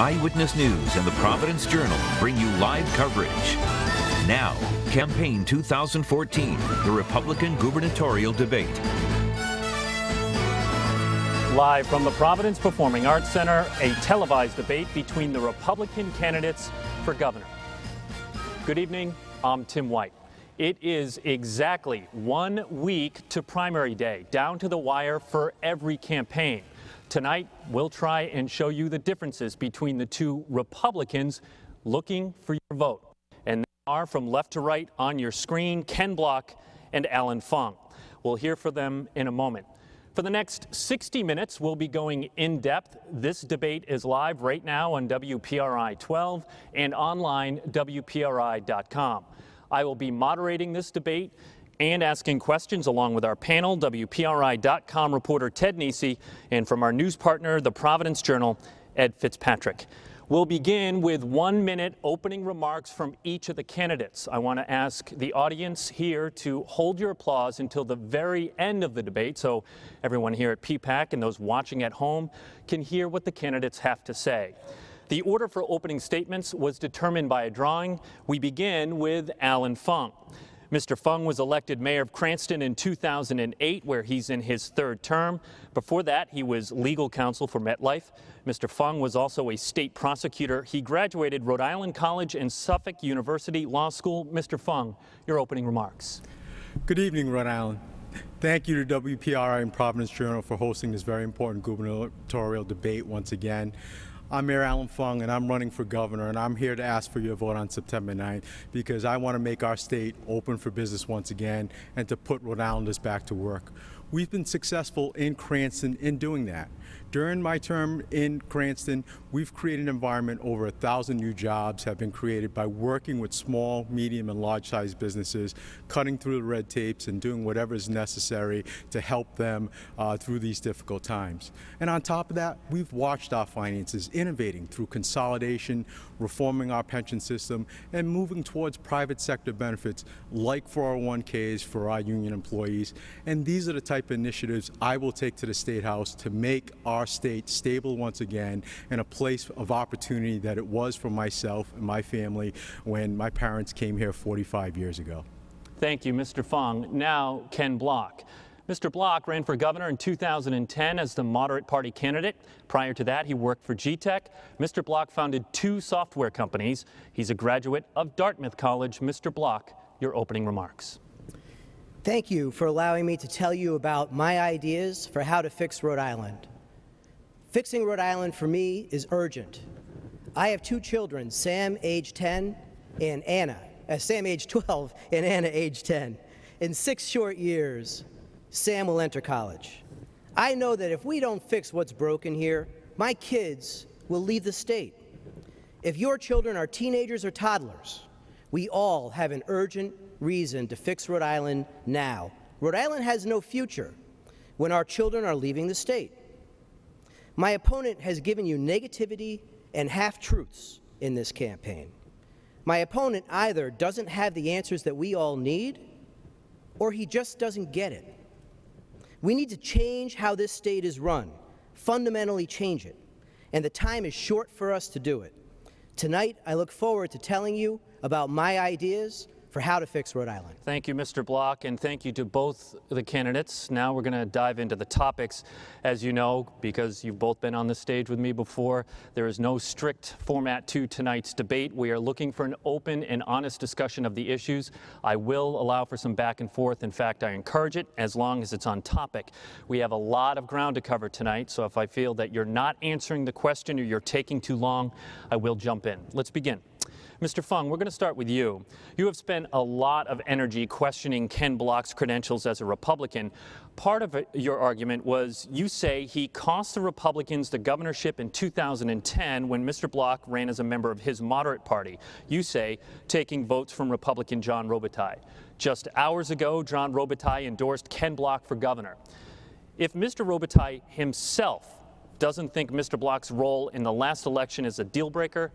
Eyewitness News and the Providence Journal bring you live coverage. Now, Campaign 2014, the Republican Gubernatorial Debate. Live from the Providence Performing Arts Center, a televised debate between the Republican candidates for governor. Good evening, I'm Tim White. It is exactly 1 week to primary day, down to the wire for every campaign. Tonight, we'll try and show you the differences between the two Republicans looking for your vote. And they are, from left to right on your screen, Ken Block and Allan Fung. We'll hear from them in a moment. For the next 60 minutes, we'll be going in depth. This debate is live right now on WPRI 12 and online WPRI.com. I will be moderating this debate and asking questions along with our panel, WPRI.com reporter Ted Nesi, and from our news partner, the Providence Journal, Ed Fitzpatrick. We'll begin with 1-minute opening remarks from each of the candidates. I want to ask the audience here to hold your applause until the very end of the debate so everyone here at PPAC and those watching at home can hear what the candidates have to say. The order for opening statements was determined by a drawing. We begin with Allan Fung. Mr. Fung was elected mayor of Cranston in 2008, where he's in his third term. Before that, he was legal counsel for MetLife. Mr. Fung was also a state prosecutor. He graduated Rhode Island College and Suffolk University Law School. Mr. Fung, your opening remarks. Good evening, Rhode Island. Thank you to WPRI and Providence Journal for hosting this very important gubernatorial debate once again. I'm Mayor Allan Fung, and I'm running for governor, and I'm here to ask for your vote on September 9th because I want to make our state open for business once again and to put Rhode Islanders back to work. We've been successful in Cranston in doing that. During my term in Cranston, we've created an environment. Over 1,000 new jobs have been created by working with small, medium, and large-sized businesses, cutting through the red tapes and doing whatever is necessary to help them through these difficult times. And on top of that, we've watched our finances innovating through consolidation, reforming our pension system, and moving towards private sector benefits like 401ks for our union employees. And these are the type of initiatives I will take to the State House to make our state stable once again and a place of opportunity that it was for myself and my family when my parents came here 45 years ago. Thank you, Mr. Fung. Now, Ken Block. Mr. Block ran for governor in 2010 as the moderate party candidate. Prior to that, he worked for GTech. Mr. Block founded 2 software companies. He's a graduate of Dartmouth College. Mr. Block, your opening remarks. Thank you for allowing me to tell you about my ideas for how to fix Rhode Island. Fixing Rhode Island for me is urgent. I have 2 children, Sam, age 10, and Sam, age 12, and Anna, age 10. In 6 short years, Sam will enter college. I know that if we don't fix what's broken here, my kids will leave the state. If your children are teenagers or toddlers, we all have an urgent reason to fix Rhode Island now. Rhode Island has no future when our children are leaving the state. My opponent has given you negativity and half-truths in this campaign. My opponent either doesn't have the answers that we all need, or he just doesn't get it. We need to change how this state is run, fundamentally change it, and the time is short for us to do it. Tonight, I look forward to telling you about my ideas for how to fix Rhode Island. Thank you, Mr. Block, and thank you to both the candidates. Now we're going to dive into the topics. As you know, because you've both been on the stage with me before, there is no strict format to tonight's debate. We are looking for an open and honest discussion of the issues. I will allow for some back and forth. In fact, I encourage it as long as it's on topic. We have a lot of ground to cover tonight, so if I feel that you're not answering the question or you're taking too long, I will jump in. Let's begin. Mr. Fung, we're going to start with you. You have spent a lot of energy questioning Ken Block's credentials as a Republican. Part of your argument was you say he cost the Republicans the governorship in 2010 when Mr. Block ran as a member of his moderate party. You say taking votes from Republican John Robitaille. Just hours ago, John Robitaille endorsed Ken Block for governor. If Mr. Robitaille himself doesn't think Mr. Block's role in the last election is a deal breaker,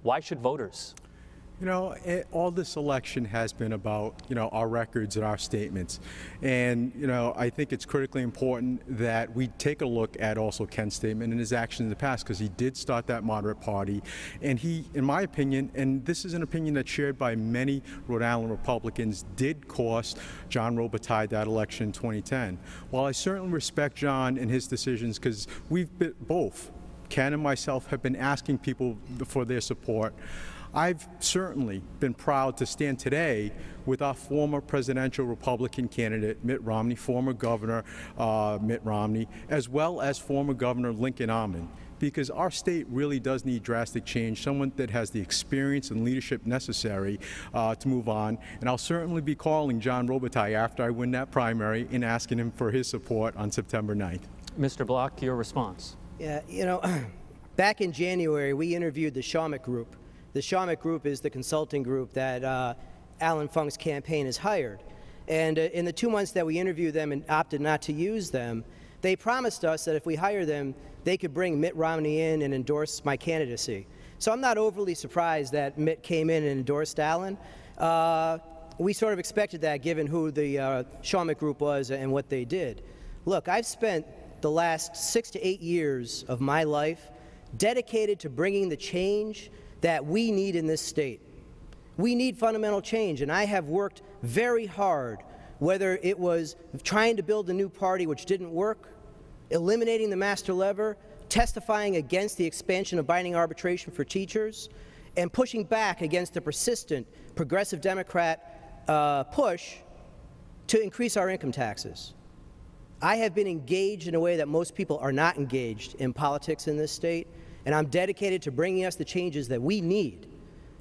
why should voters? You know, all this election has been about, our records and our statements. And, I think it's critically important that we take a look at also Ken's statement and his actions in the past, because he did start that moderate party. And he, in my opinion, and this is an opinion that's shared by many Rhode Island Republicans, did cost John Robitaille that election in 2010. While I certainly respect John and his decisions, because we've been, both, Ken and myself, have been asking people for their support, I've certainly been proud to stand today with our former presidential Republican candidate, Mitt Romney, former Governor Mitt Romney, as well as former Governor Lincoln Almond, because our state really does need drastic change, someone that has the experience and leadership necessary to move on. And I'll certainly be calling John Robitaille after I win that primary and asking him for his support on September 9th. Mr. Block, your response. Yeah, back in January, we interviewed the Shawmut Group. The Shawmut Group is the consulting group that Allan Fung's campaign has hired. And in the 2 months that we interviewed them and opted not to use them, they promised us that if we hire them, they could bring Mitt Romney in and endorse my candidacy. So I'm not overly surprised that Mitt came in and endorsed Allan. We sort of expected that, given who the Shawmut Group was and what they did. Look, I've spent the last 6 to 8 years of my life dedicated to bringing the change that we need in this state. We need fundamental change, and I have worked very hard, whether it was trying to build a new party which didn't work, eliminating the master lever, testifying against the expansion of binding arbitration for teachers, and pushing back against the persistent progressive Democrat push to increase our income taxes. I have been engaged in a way that most people are not engaged in politics in this state, and I'm dedicated to bringing us the changes that we need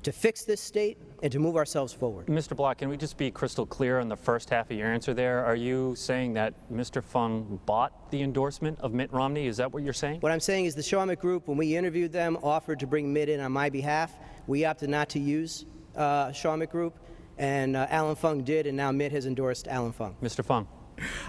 to fix this state and to move ourselves forward. Mr. Block, can we just be crystal clear on the first half of your answer there? Are you saying that Mr. Fung bought the endorsement of Mitt Romney? Is that what you're saying? What I'm saying is the Shawmut Group, when we interviewed them, offered to bring Mitt in on my behalf. We opted not to use Shawmut Group, and Allan Fung did, and now Mitt has endorsed Allan Fung. Mr. Fung.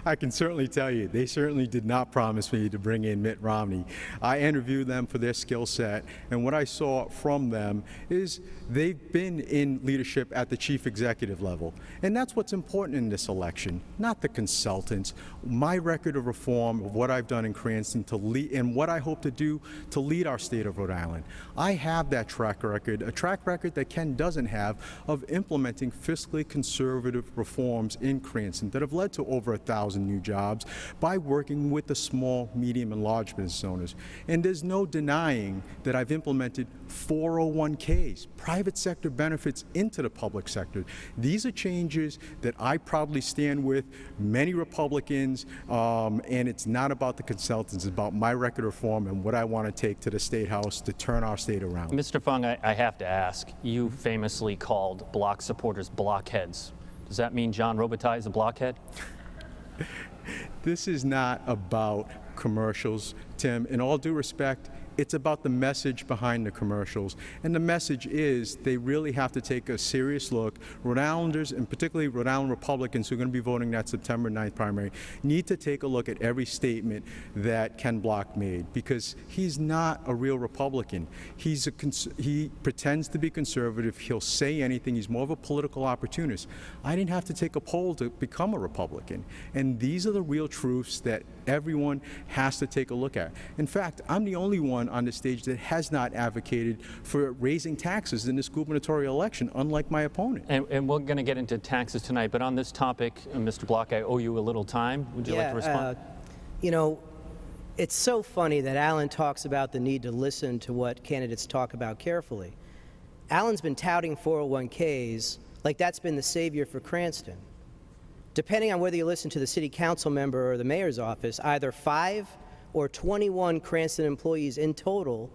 I can certainly tell you, they certainly did not promise me to bring in Mitt Romney. I interviewed them for their skill set, and what I saw from them is they've been in leadership at the chief executive level. And that's what's important in this election, not the consultants. My record of reform, of what I've done in Cranston to lead, and what I hope to do to lead our state of Rhode Island. I have that track record, a track record that Ken doesn't have, of implementing fiscally conservative reforms in Cranston that have led to over 1,000 new jobs by working with the small, medium, and large business owners. And there's no denying that I've implemented 401ks, private sector benefits into the public sector. These are changes that I probably stand with many Republicans, and it's not about the consultants, it's about my record of reform and what I want to take to the State House to turn our state around. Mr. Fung, I have to ask, you famously called Block supporters blockheads. Does that mean John Robitaille is a blockhead? This is not about commercials, Tim. In all due respect, it's about the message behind the commercials. And the message is they really have to take a serious look. Rhode Islanders, and particularly Rhode Island Republicans who are going to be voting that September 9th primary, need to take a look at every statement that Ken Block made, because he's not a real Republican. He pretends to be conservative. He'll say anything. He's more of a political opportunist. I didn't have to take a poll to become a Republican. And these are the real truths that everyone has to take a look at. In fact, I'm the only one on the stage that has not advocated for raising taxes in this gubernatorial election, unlike my opponent. And we're going to get into taxes tonight, but on this topic, Mr. Block, I owe you a little time. Would you like to respond? You know, it's so funny that Allan talks about the need to listen to what candidates talk about carefully. Allan's been touting 401ks like that's been the savior for Cranston. Depending on whether you listen to the city council member or the mayor's office, either 5 or 21 Cranston employees in total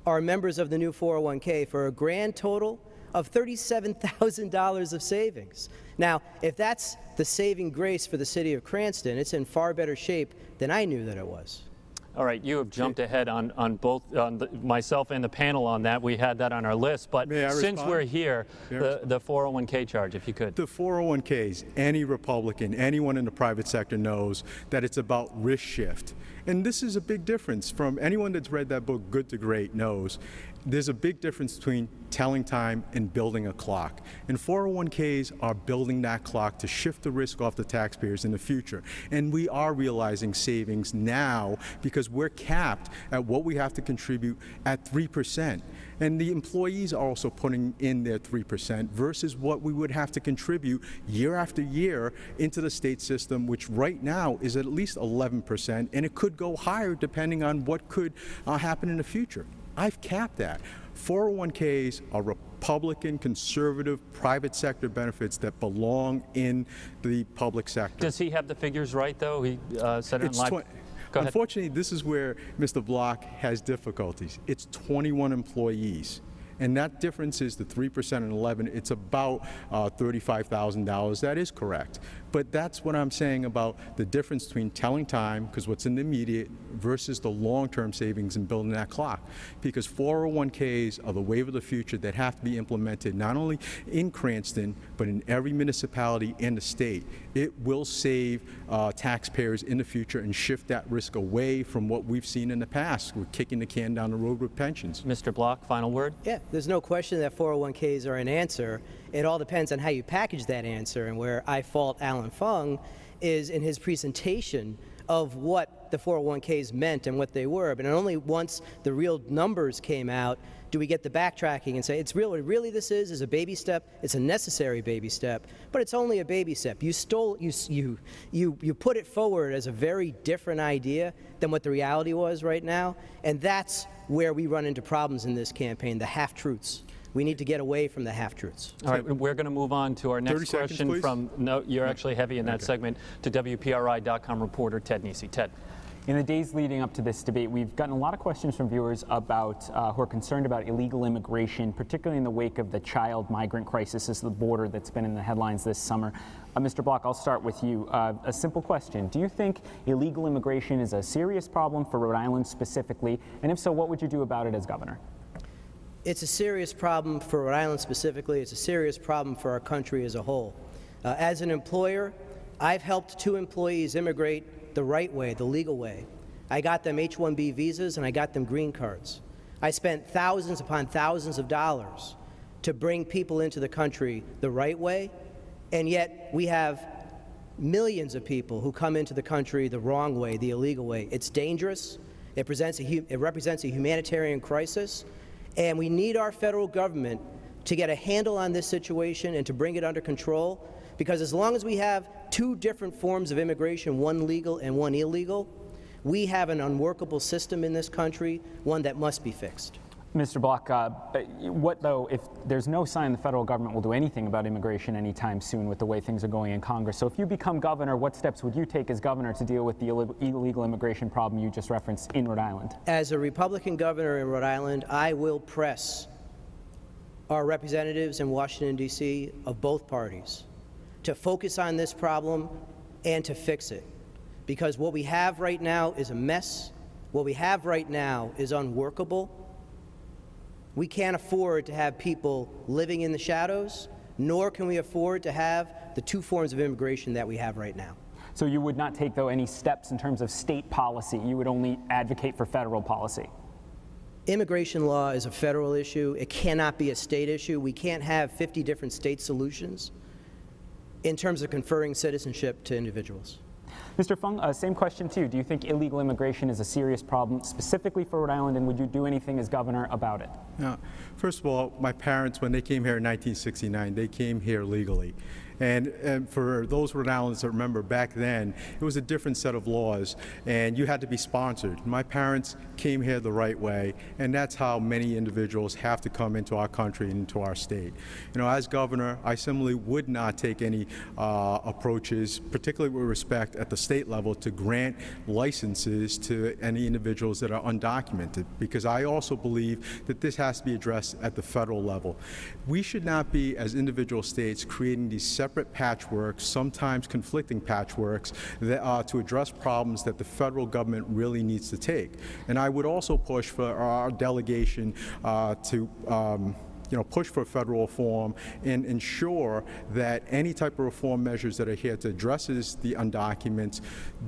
are members of the new 401k for a grand total of $37,000 of savings. Now, if that's the saving grace for the city of Cranston, it's in far better shape than I knew that it was. All right, you have jumped ahead on both myself and the panel on that. We had that on our list, but since we're here, the 401k charge, if you could. The 401ks, any Republican, anyone in the private sector knows that it's about risk shift. And this is a big difference from anyone that's read that book, Good to Great, knows. There's a big difference between telling time and building a clock. And 401ks are building that clock to shift the risk off the taxpayers in the future. And we are realizing savings now because we're capped at what we have to contribute at 3%. And the employees are also putting in their 3% versus what we would have to contribute year after year into the state system, which right now is at least 11%, and it could go higher depending on what could happen in the future. I've capped that. 401ks are Republican, conservative, private sector benefits that belong in the public sector. Does he have the figures right, though? He said it in live. Unfortunately, this is where Mr. Block has difficulties. It's 21 employees. And that difference is the 3% and 11. It's about $35,000. That is correct. But that's what I'm saying about the difference between telling time, because what's in the immediate, versus the long-term savings and building that clock. Because 401ks are the wave of the future that have to be implemented not only in Cranston, but in every municipality in the state. It will save taxpayers in the future and shift that risk away from what we've seen in the past. We're kicking the can down the road with pensions. Mr. Block, final word? Yeah, there's no question that 401ks are an answer. It all depends on how you package that answer, and where I fault Allan Fung is in his presentation of what the 401ks meant and what they were. But only once the real numbers came out do we get the backtracking and say it's really this is a baby step. It's a necessary baby step, but it's only a baby step. You put it forward as a very different idea than what the reality was right now, and that's where we run into problems in this campaign, the half-truths. We need to get away from the half-truths. All right, we're going to move on to our next question from, no, you're actually heavy in that segment, to WPRI.com reporter Ted Nesi. Ted. In the days leading up to this debate, we've gotten a lot of questions from viewers about who are concerned about illegal immigration, particularly in the wake of the child migrant crisis at the border that's been in the headlines this summer. Mr. Block, I'll start with you. A simple question. Do you think illegal immigration is a serious problem for Rhode Island specifically? And if so, what would you do about it as governor? It's a serious problem for Rhode Island specifically. It's a serious problem for our country as a whole. As an employer, I've helped 2 employees immigrate the right way, the legal way. I got them H-1B visas and I got them green cards. I spent thousands upon thousands of dollars to bring people into the country the right way, and yet we have millions of people who come into the country the wrong way, the illegal way. It's dangerous. It represents a humanitarian crisis. And we need our federal government to get a handle on this situation and to bring it under control, because as long as we have 2 different forms of immigration, one legal and one illegal, we have an unworkable system in this country, one that must be fixed. Mr. Block, what though if there's no sign the federal government will do anything about immigration anytime soon with the way things are going in Congress? So if you become governor, what steps would you take as governor to deal with the illegal immigration problem you just referenced in Rhode Island? As a Republican governor in Rhode Island, I will press our representatives in Washington, D.C. of both parties to focus on this problem and to fix it. Because what we have right now is a mess. What we have right now is unworkable. We can't afford to have people living in the shadows, nor can we afford to have the 2 forms of immigration that we have right now. So you would not take, though, any steps in terms of state policy? You would only advocate for federal policy? Immigration law is a federal issue. It cannot be a state issue. We can't have 50 different state solutions in terms of conferring citizenship to individuals. Mr. Fung, same question to you. Do you think illegal immigration is a serious problem specifically for Rhode Island, and would you do anything as governor about it? First of all, my parents, when they came here in 1969, they came here legally. And for those Rhode Islanders that remember, back then, it was a different set of laws, and you had to be sponsored. My parents came here the right way, and that's how many individuals have to come into our country and into our state. You know, as governor, I similarly would not take any approaches, particularly with respect at the state level, to grant licenses to any individuals that are undocumented, because I also believe that this has to be addressed at the federal level. We should not be, as individual states, creating these separate patchworks, sometimes conflicting patchworks, that, to address problems that the federal government really needs to take. And I would also push for our delegation to push for federal reform and ensure that any type of reform measures that are here to address the undocumented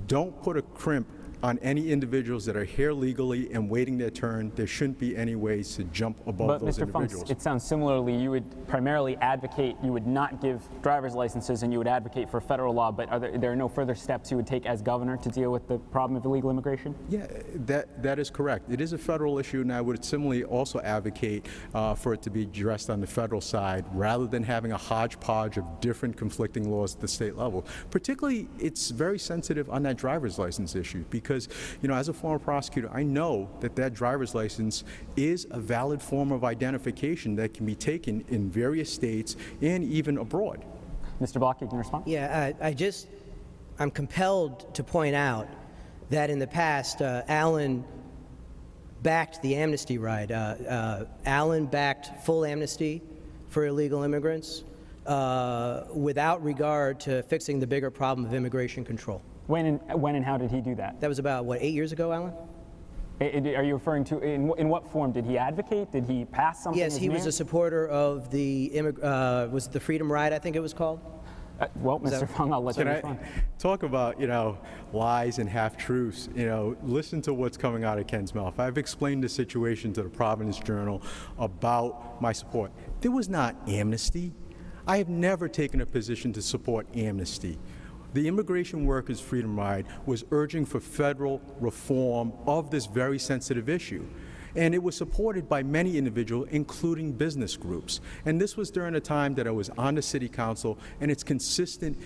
don't put a crimp on any individuals that are here legally and waiting their turn. There shouldn't be any ways to jump above those individuals. Fung, it sounds similarly, you would primarily advocate, you would not give driver's licenses and you would advocate for federal law, but there are no further steps you would take as governor to deal with the problem of illegal immigration? Yeah, that is correct. It is a federal issue, and I would similarly also advocate for it to be addressed on the federal side rather than having a hodgepodge of different conflicting laws at the state level. Particularly, it's very sensitive on that driver's license issue because, you know, as a former prosecutor, I know that driver's license is a valid form of identification that can be taken in various states and even abroad. Mr. Block, you can respond. Yeah, I'm compelled to point out that in the past, Allen backed the amnesty ride. Allen backed full amnesty for illegal immigrants without regard to fixing the bigger problem of immigration control. When and how did he do that? That was about, what, 8 years ago, Alan? Are you referring to, in what form? Did he advocate? Did he pass something? Yes, he was a supporter of the, was it the Freedom Ride, I think it was called? Well, Mr. Fung, I'll let you respond. Talk about, you know, lies and half-truths. You know, listen to what's coming out of Ken's mouth. I've explained the situation to the Providence Journal about my support. There was not amnesty. I have never taken a position to support amnesty. The Immigration Workers' Freedom Ride was urging for federal reform of this very sensitive issue. And it was supported by many individuals, including business groups. And this was during a time that I was on the City Council, and it's consistent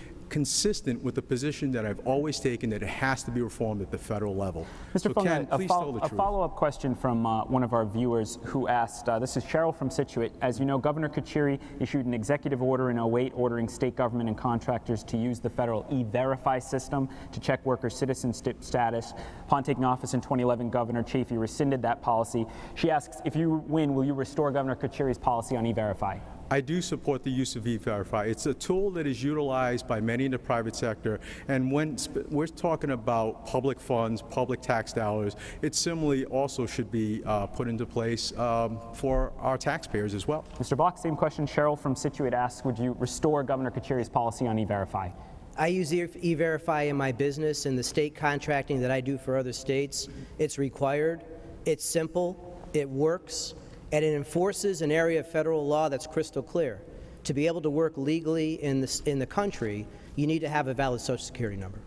with the position that I've always taken, that it has to be reformed at the federal level. Mr. Fung, Ken, please tell the truth. A follow-up question from one of our viewers who asked, this is Cheryl from Scituate. As you know, Governor Kucheri issued an executive order in 2008 ordering state government and contractors to use the federal E-Verify system to check workers' citizenship status. Upon taking office in 2011, Governor Chafee rescinded that policy. She asks, if you win, will you restore Governor Kucheri's policy on E-Verify? I do support the use of E-Verify. It's a tool that is utilized by many in the private sector, and when we're talking about public funds, public tax dollars, it similarly also should be put into place for our taxpayers as well. Mr. Block, same question. Cheryl from Scituate asks, would you restore Governor Kucheri's policy on E-Verify? I use E-Verify in my business and the state contracting that I do for other states. It's required, it's simple, it works, and it enforces an area of federal law that's crystal clear. To be able to work legally in the country, you need to have a valid Social Security number.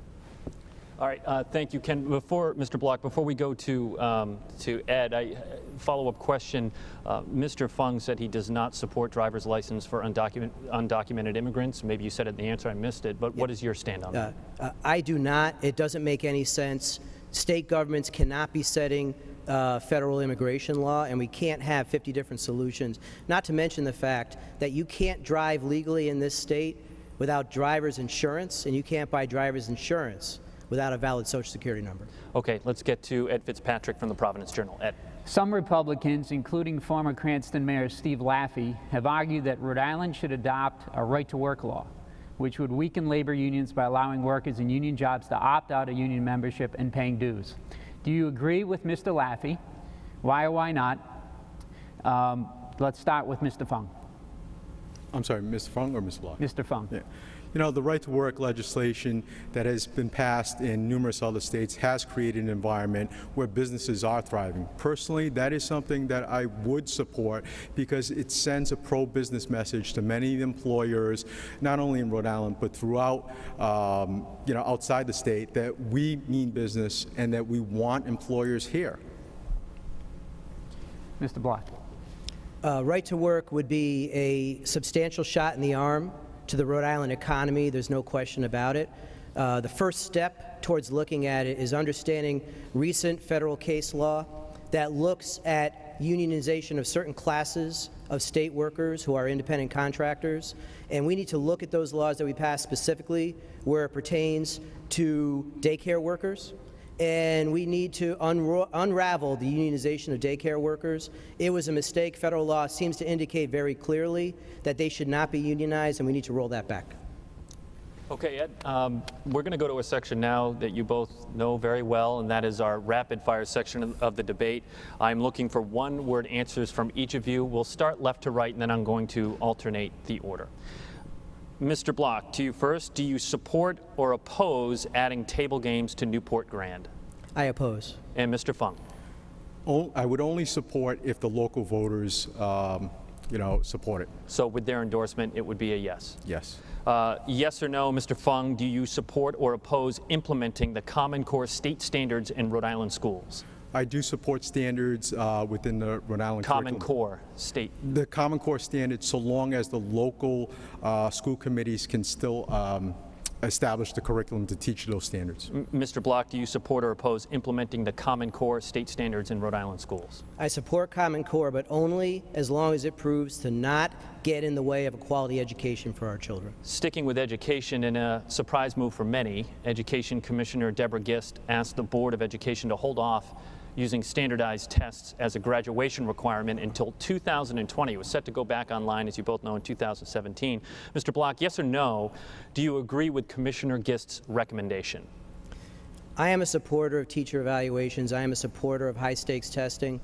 All right, thank you, Ken. Before Mr. Block, before we go to Ed, follow-up question. Mr. Fung said he does not support driver's license for undocumented immigrants. Maybe you said it in the answer, I missed it, but what is your stand on that? I do not. It doesn't make any sense. State governments cannot be setting federal immigration law, and we can't have 50 different solutions. Not to mention the fact that you can't drive legally in this state without driver's insurance, and you can't buy driver's insurance without a valid Social Security number. Okay, let's get to Ed Fitzpatrick from the Providence Journal. Ed. Some Republicans, including former Cranston Mayor Steve Laffey, have argued that Rhode Island should adopt a right-to-work law, which would weaken labor unions by allowing workers in union jobs to opt out of union membership and paying dues. Do you agree with Mr. Laffey? Why or why not? Let's start with Mr. Fung. I'm sorry, Mr. Fung or Mr. Block? Mr. Fung. Yeah. You know, the right-to-work legislation that has been passed in numerous other states has created an environment where businesses are thriving. Personally, that is something that I would support because it sends a pro-business message to many employers, not only in Rhode Island, but throughout, you know, outside the state, that we mean business and that we want employers here. Mr. Block. Right to work would be a substantial shot in the arm to the Rhode Island economy. There's no question about it. The first step towards looking at it is understanding recent federal case law that looks at unionization of certain classes of state workers who are independent contractors. And we need to look at those laws that we passed specifically where it pertains to daycare workers. And we need to unravel the unionization of daycare workers. It was a mistake. Federal law seems to indicate very clearly that they should not be unionized, and we need to roll that back. Okay, Ed, we're going to go to a section now that you both know very well, and that is our rapid-fire section of the debate. I'm looking for one-word answers from each of you. We'll start left to right, and then I'm going to alternate the order. Mr. Block, to you first. Do you support or oppose adding table games to Newport Grand? I oppose. And Mr. Fung? I would only support if the local voters, support it. So with their endorsement, it would be a yes? Yes. Yes or no, Mr. Fung, do you support or oppose implementing the Common Core state standards in Rhode Island schools? I do support standards within the Rhode Island Common curriculum. Core state. The Common Core standards, so long as the local school committees can still establish the curriculum to teach those standards. Mr. Block, do you support or oppose implementing the Common Core state standards in Rhode Island schools? I support Common Core, but only as long as it proves to not get in the way of a quality education for our children. Sticking with education, in a surprise move for many, Education Commissioner Deborah Gist asked the Board of Education to hold off using standardized tests as a graduation requirement until 2020. It was set to go back online, as you both know, in 2017. Mr. Block, yes or no, do you agree with Commissioner Gist's recommendation? I am a supporter of teacher evaluations. I am a supporter of high-stakes testing.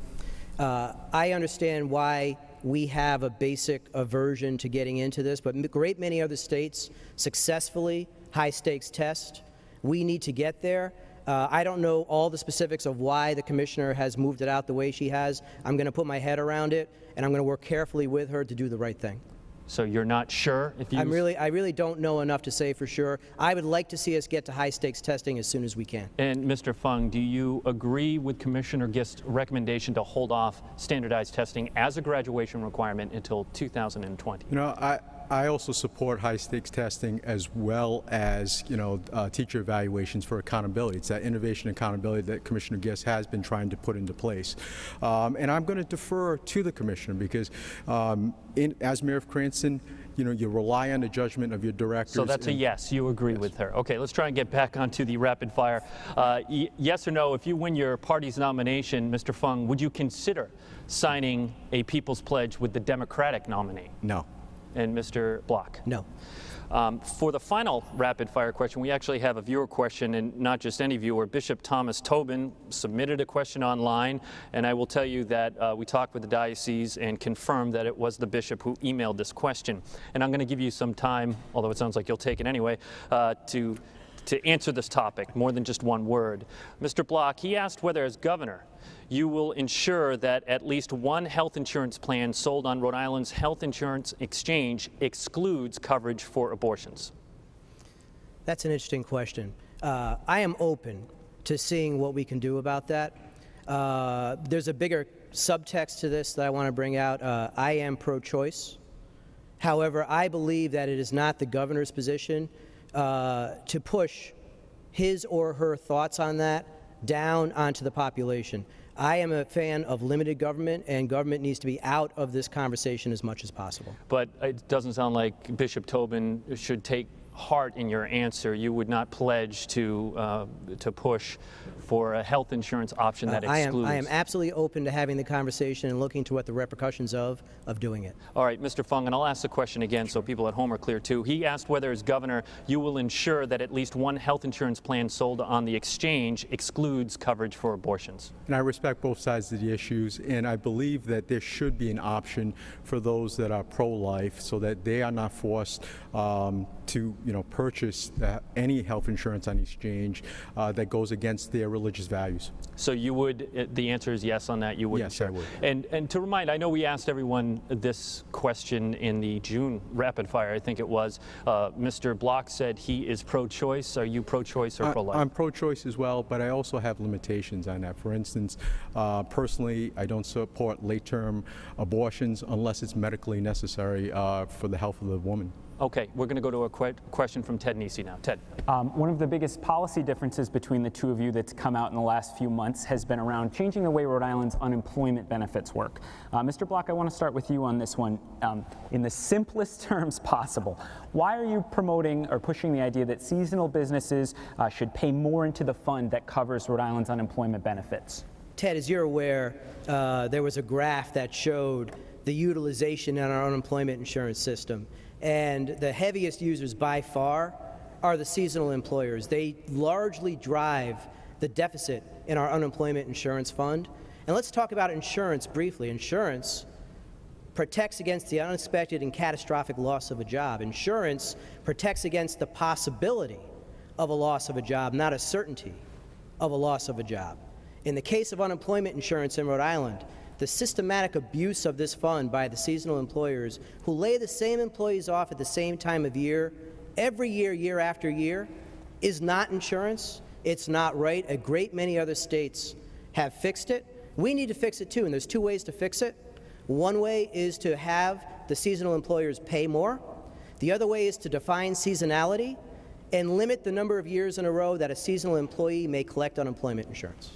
I understand why we have a basic aversion to getting into this, but a great many other states successfully high-stakes test. We need to get there. I don't know all the specifics of why the commissioner has moved it out the way she has. I'm going to put my head around it, and I'm going to work carefully with her to do the right thing. So you're not sure if you... I really don't know enough to say for sure. I would like to see us get to high-stakes testing as soon as we can. And Mr. Fung, do you agree with Commissioner Gist's recommendation to hold off standardized testing as a graduation requirement until 2020? You know, I also support high-stakes testing as well as, teacher evaluations for accountability. It's that innovation accountability that Commissioner Gist has been trying to put into place. And I'm going to defer to the Commissioner because as Mayor of Cranston, you rely on the judgment of your directors. So that's a yes, you agree with her. Okay, let's try and get back onto the rapid fire. Yes or no, if you win your party's nomination, Mr. Fung, would you consider signing a People's Pledge with the Democratic nominee? No. And Mr. Block? No. For the final rapid fire question, we actually have a viewer question, and not just any viewer. Bishop Thomas Tobin submitted a question online, and I will tell you that we talked with the diocese and confirmed that it was the bishop who emailed this question. And I'm going to give you some time, although it sounds like you'll take it anyway, to answer this topic, more than just one word. Mr. Block, he asked whether, as governor, you will ensure that at least one health insurance plan sold on Rhode Island's health insurance exchange excludes coverage for abortions. That's an interesting question. I am open to seeing what we can do about that. There's a bigger subtext to this that I want to bring out. I am pro-choice. However, I believe that it is not the governor's position to push his or her thoughts on that down onto the population. I am a fan of limited government, and government needs to be out of this conversation as much as possible. But it doesn't sound like Bishop Tobin should take heart in your answer. You would not pledge to push for a health insurance option that excludes. I am absolutely open to having the conversation and looking to what the repercussions of doing it. All right, Mr. Fung, and I'll ask the question again so people at home are clear too. He asked whether, as governor, you will ensure that at least one health insurance plan sold on the exchange excludes coverage for abortions. And I respect both sides of the issues, and I believe that there should be an option for those that are pro-life so that they are not forced to purchase any health insurance on the exchange that goes against their religious values. So you would, the answer is yes on that, you would? Yes, I would. And to remind, I know we asked everyone this question in the June rapid fire, I think it was. Mr. Block said he is pro-choice. Are you pro-choice or pro-life? I'm pro-choice as well, but I also have limitations on that. For instance, personally, I don't support late-term abortions unless it's medically necessary for the health of the woman. Okay, we're going to go to a question from Ted Nisi now. Ted. One of the biggest policy differences between the two of you that's come out in the last few months has been around changing the way Rhode Island's unemployment benefits work. Mr. Block, I want to start with you on this one. In the simplest terms possible, why are you promoting or pushing the idea that seasonal businesses should pay more into the fund that covers Rhode Island's unemployment benefits? Ted, as you're aware, there was a graph that showed the utilization in our unemployment insurance system. And the heaviest users by far are the seasonal employers. They largely drive the deficit in our unemployment insurance fund. And let's talk about insurance briefly. Insurance protects against the unexpected and catastrophic loss of a job. Insurance protects against the possibility of a loss of a job, not a certainty of a loss of a job. In the case of unemployment insurance in Rhode Island, the systematic abuse of this fund by the seasonal employers who lay the same employees off at the same time of year, every year, year after year, is not insurance. It's not right. A great many other states have fixed it. We need to fix it too, and there's two ways to fix it. One way is to have the seasonal employers pay more. The other way is to define seasonality and limit the number of years in a row that a seasonal employee may collect unemployment insurance.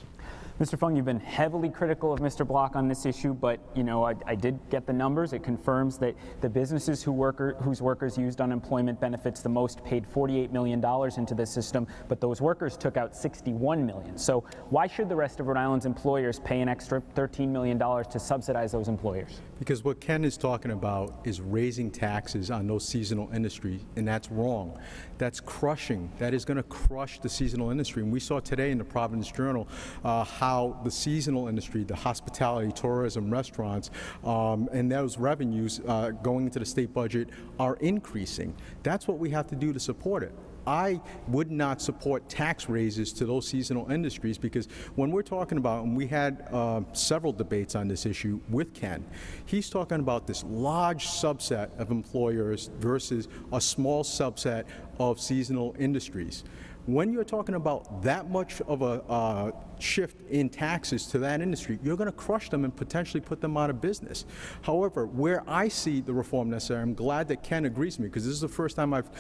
Mr. Fung, you've been heavily critical of Mr. Block on this issue, but I did get the numbers. It confirms that the businesses whose workers used unemployment benefits the most paid $48 million into the system, but those workers took out $61 million. So why should the rest of Rhode Island's employers pay an extra $13 million to subsidize those employers? Because what Ken is talking about is raising taxes on those seasonal industries, and that's wrong. That's crushing. That is going to crush the seasonal industry. And we saw today in the Providence Journal how the seasonal industry, the hospitality, tourism, restaurants, and those revenues going into the state budget are increasing. That's what we have to do to support it. I would not support tax raises to those seasonal industries, because when we're talking about, and we had several debates on this issue with Ken, he's talking about this large subset of employers versus a small subset of seasonal industries. When you're talking about that much of a shift in taxes to that industry, you're going to crush them and potentially put them out of business. However, where I see the reform necessary, I'm glad that Ken agrees with me, because this is the first time I've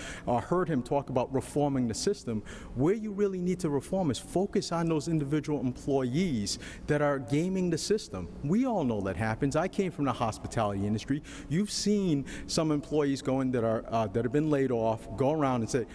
heard him talk about reforming the system. Where you really need to reform is focus on those individual employees that are gaming the system. We all know that happens. I came from the hospitality industry. You've seen some employees go in that have been laid off, go around and say,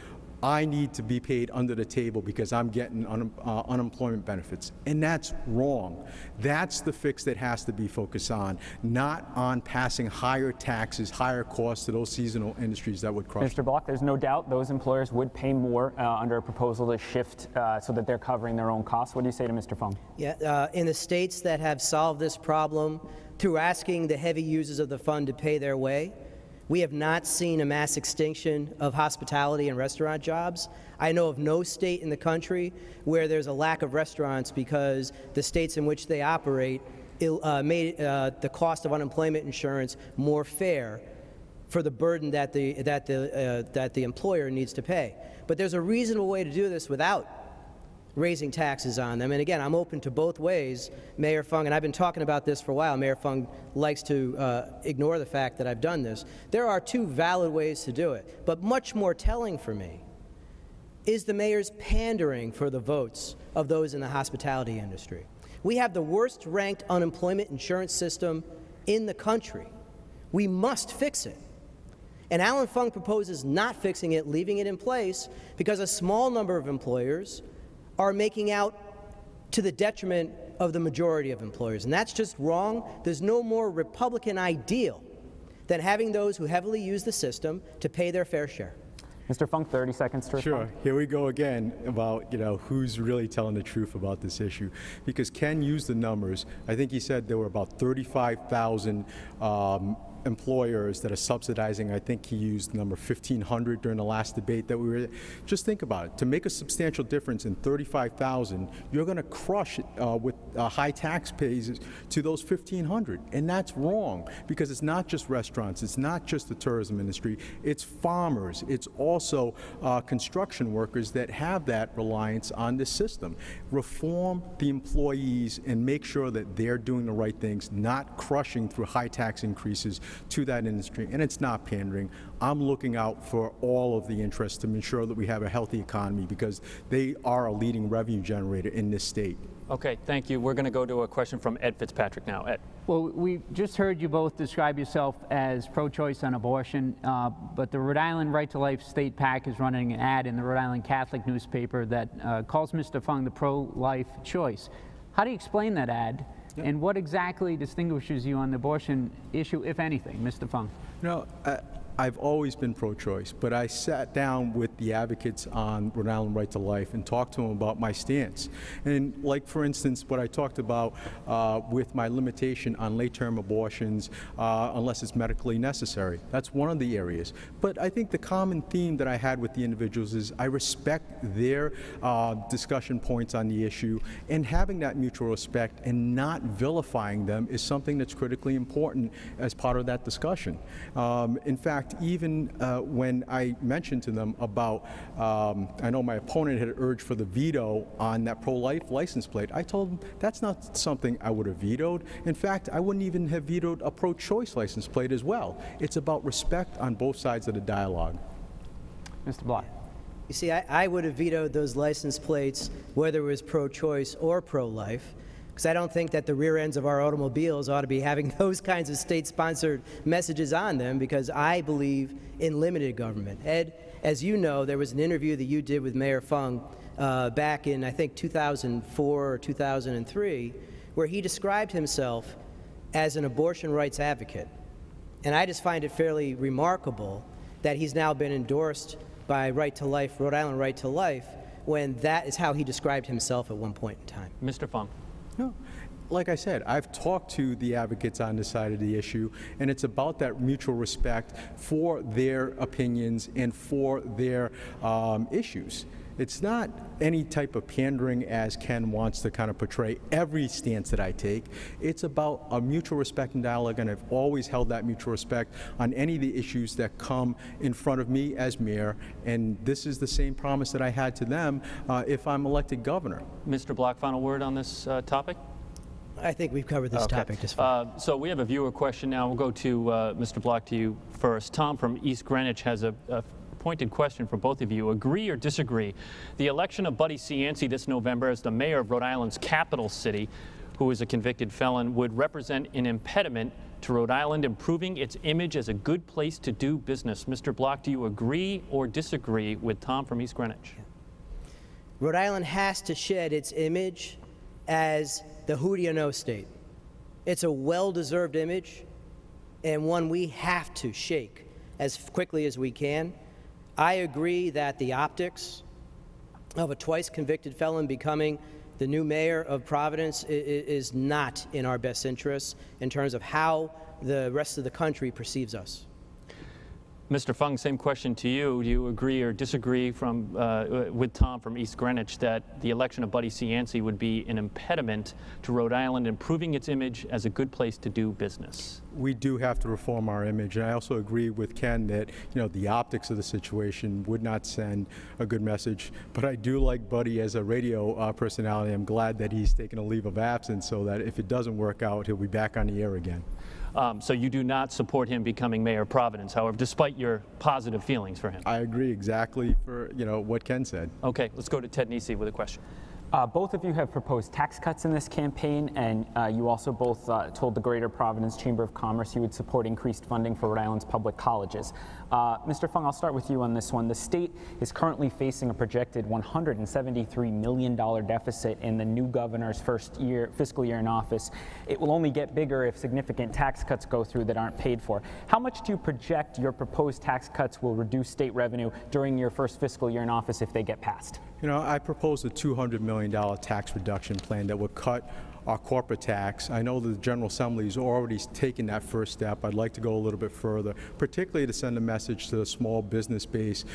I need to be paid under the table because I'm getting unemployment benefits. And that's wrong. That's the fix that has to be focused on, not on passing higher taxes, higher costs to those seasonal industries that would crush Mr. Block, there's no doubt those employers would pay more under a proposal to shift so that they're covering their own costs. What do you say to Mr. Fung? Yeah, in the states that have solved this problem through asking the heavy users of the fund to pay their way, we have not seen a mass extinction of hospitality and restaurant jobs. I know of no state in the country where there's a lack of restaurants because the states in which they operate made the cost of unemployment insurance more fair for the burden that the employer needs to pay. But there's a reasonable way to do this without raising taxes on them. And again, I'm open to both ways, Mayor Fung, and I've been talking about this for a while. Mayor Fung likes to ignore the fact that I've done this. There are two valid ways to do it, but much more telling for me is the mayor's pandering for the votes of those in the hospitality industry. We have the worst ranked unemployment insurance system in the country. We must fix it. And Allan Fung proposes not fixing it, leaving it in place, because a small number of employers are making out to the detriment of the majority of employers. And that's just wrong. There's no more Republican ideal than having those who heavily use the system to pay their fair share. Mr. Fung, 30 seconds to respond. Sure. Here we go again about, who's really telling the truth about this issue. Because Ken used the numbers. I think he said there were about 35,000 employers that are subsidizing. I think he used the number 1,500 during the last debate that we were. Just think about it. To make a substantial difference in 35,000, you're going to crush with high tax pays to those 1,500, and that's wrong, because it's not just restaurants, it's not just the tourism industry, it's farmers, it's also construction workers that have that reliance on this system. Reform the employees and make sure that they're doing the right things, not crushing through high tax increases to that industry. And it's not pandering. I'm looking out for all of the interests to ensure that we have a healthy economy, because they are a leading revenue generator in this state. Okay, thank you. We're going to go to a question from Ed Fitzpatrick now. Ed. Well, we just heard you both describe yourself as pro-choice on abortion, but the Rhode Island Right to Life State PAC is running an ad in the Rhode Island Catholic newspaper that calls Mr. Fung the pro-life choice. How do you explain that ad? Yep. And what exactly distinguishes you on the abortion issue, if anything, Mr. Fung? I've always been pro-choice, but I sat down with the advocates on Rhode Island Right to Life and talked to them about my stance. And like, for instance, what I talked about with my limitation on late-term abortions unless it's medically necessary. That's one of the areas. But I think the common theme that I had with the individuals is I respect their discussion points on the issue, and having that mutual respect and not vilifying them is something that's critically important as part of that discussion. In fact, even when I mentioned to them about, I know my opponent had urged for the veto on that pro-life license plate, I told them that's not something I would have vetoed. In fact, I wouldn't even have vetoed a pro-choice license plate as well. It's about respect on both sides of the dialogue. Mr. Block. You see, I would have vetoed those license plates whether it was pro-choice or pro-life, because I don't think that the rear ends of our automobiles ought to be having those kinds of state-sponsored messages on them, because I believe in limited government. Ed, as you know, there was an interview that you did with Mayor Fung back in, I think, 2004 or 2003, where he described himself as an abortion rights advocate. And I just find it fairly remarkable that he's now been endorsed by Right to Life, Rhode Island Right to Life, when that is how he described himself at one point in time. Mr. Fung. No. Like I said, I've talked to the advocates on this side of the issue, and it's about that mutual respect for their opinions and for their issues. It's not any type of pandering as Ken wants to kind of portray every stance that I take. It's about a mutual respect and dialogue, and I've always held that mutual respect on any of the issues that come in front of me as mayor, and this is the same promise that I had to them if I'm elected governor. Mr. Block, final word on this topic? I think we've covered this topic just fine. So we have a viewer question now. We'll go to Mr. Block, to you first. Tom from East Greenwich has a pointed question for both of you. Agree or disagree? The election of Buddy Cianci this November as the mayor of Rhode Island's capital city, who is a convicted felon, would represent an impediment to Rhode Island improving its image as a good place to do business. Mr. Block, do you agree or disagree with Tom from East Greenwich? Rhode Island has to shed its image as the who do you know state. It's a well-deserved image, and one we have to shake as quickly as we can. I agree that the optics of a twice convicted felon becoming the new mayor of Providence is not in our best interests in terms of how the rest of the country perceives us. Mr. Fung, same question to you. Do you agree or disagree with Tom from East Greenwich that the election of Buddy Cianci would be an impediment to Rhode Island improving its image as a good place to do business? We do have to reform our image, and I also agree with Ken that, you know, the optics of the situation would not send a good message. But I do like Buddy as a radio personality. I'm glad that he's taken a leave of absence so that if it doesn't work out, he'll be back on the air again. So you do not support him becoming mayor of Providence, however, despite your positive feelings for him? I agree exactly for, you know, what Ken said. Okay, let's go to Ted Nesi with a question. Both of you have proposed tax cuts in this campaign, and you also both told the Greater Providence Chamber of Commerce you would support increased funding for Rhode Island's public colleges. Mr. Fung, I'll start with you on this one. The state is currently facing a projected $173 million deficit in the new governor's first fiscal year in office. It will only get bigger if significant tax cuts go through that aren't paid for. How much do you project your proposed tax cuts will reduce state revenue during your first fiscal year in office if they get passed? You know, I proposed a $200 million tax reduction plan that would cut our corporate tax. I know the General Assembly has already taken that first step. I'd like to go a little bit further, particularly to send a message to the small business base